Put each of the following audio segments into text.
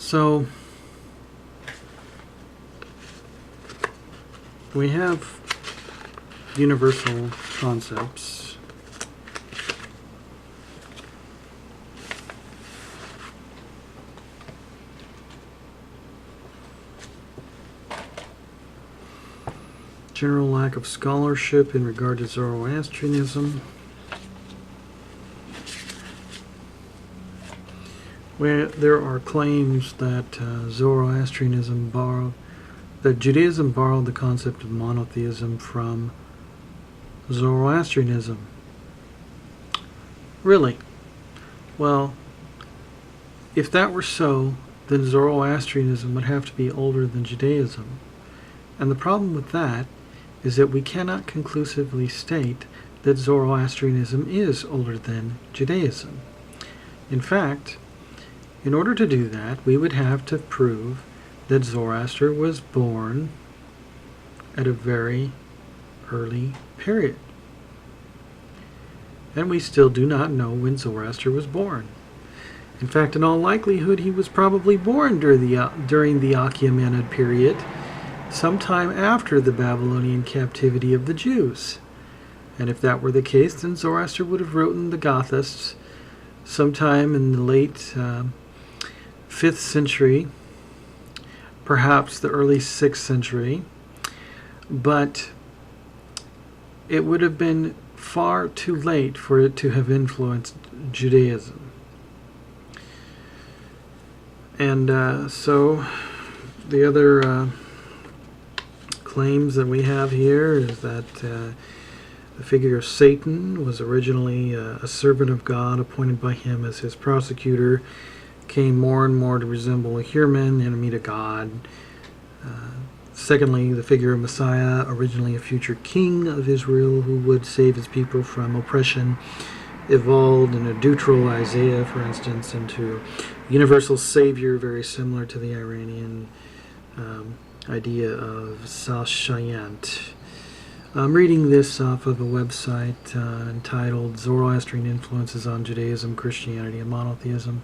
So we have universal concepts. General lack of scholarship in regard to Zoroastrianism. Where there are claims that Judaism borrowed the concept of monotheism from Zoroastrianism. Really? Well, if that were so, then Zoroastrianism would have to be older than Judaism. And the problem with that is that we cannot conclusively state that Zoroastrianism is older than Judaism. In fact, in order to do that, we would have to prove that Zoroaster was born at a very early period. And we still do not know when Zoroaster was born. In fact, in all likelihood, he was probably born during the Achaemenid period, sometime after the Babylonian captivity of the Jews. And if that were the case, then Zoroaster would have written the Gathas sometime in the late 5th century, perhaps the early 6th century, but it would have been far too late for it to have influenced Judaism. And so the other claims that we have here is that the figure of Satan was originally a servant of God appointed by him as his prosecutor, came more and more to resemble a human, enemy to God. Secondly, the figure of Messiah, originally a future king of Israel who would save his people from oppression, evolved in a deuteral Isaiah, for instance, into universal savior, very similar to the Iranian idea of Sashayant. I'm reading this off of a website entitled Zoroastrian Influences on Judaism, Christianity, and Monotheism.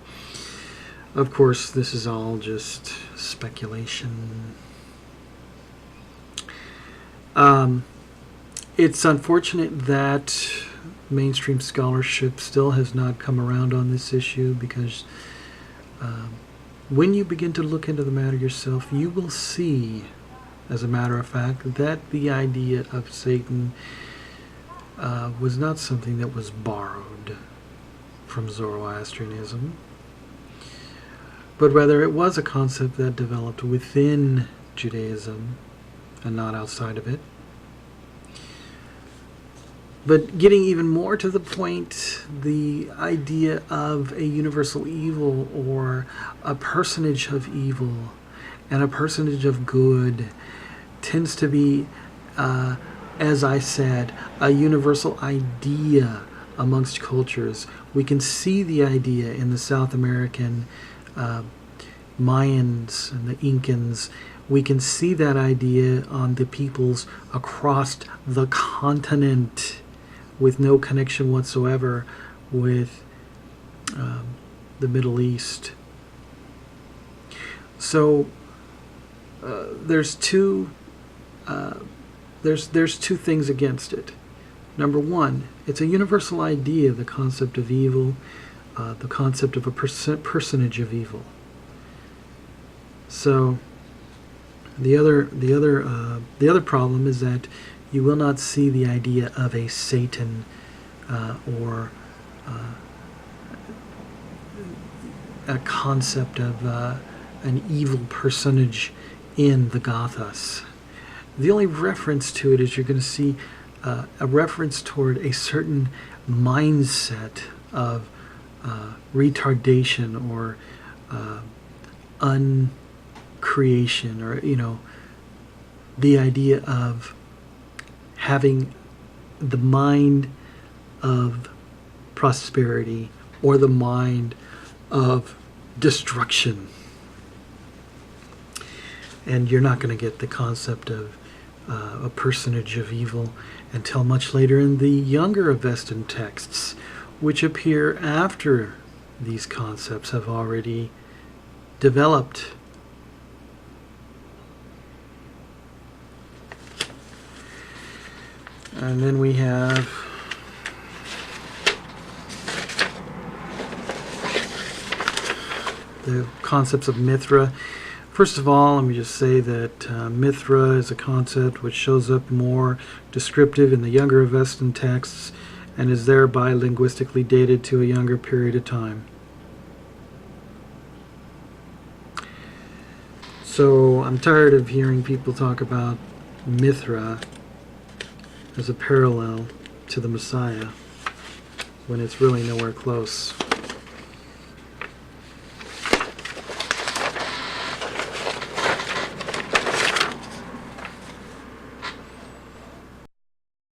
Of course, this is all just speculation. It's unfortunate that mainstream scholarship still has not come around on this issue, because when you begin to look into the matter yourself, you will see, as a matter of fact, that the idea of Satan was not something that was borrowed from Zoroastrianism, but rather it was a concept that developed within Judaism and not outside of it. But getting even more to the point, the idea of a universal evil, or a personage of evil and a personage of good, tends to be, as I said, a universal idea amongst cultures. We can see the idea in the South American Mayans and the Incans. We can see that idea on the peoples across the continent with no connection whatsoever with the Middle East. So there's two things against it. Number one, it's a universal idea, the concept of evil, the concept of a personage of evil. So the other problem is that you will not see the idea of a Satan or a concept of an evil personage in the Gathas. The only reference to it is you're going to see a reference toward a certain mindset of retardation or uncreation, or the idea of having the mind of prosperity or the mind of destruction. And you're not going to get the concept of a personage of evil until much later in the younger Avestan texts, which appear after these concepts have already developed. And then we have the concepts of Mithra. First of all, let me just say that Mithra is a concept which shows up more descriptive in the Younger Avestan texts and is thereby linguistically dated to a younger period of time. So I'm tired of hearing people talk about Mithra as a parallel to the Messiah when it's really nowhere close.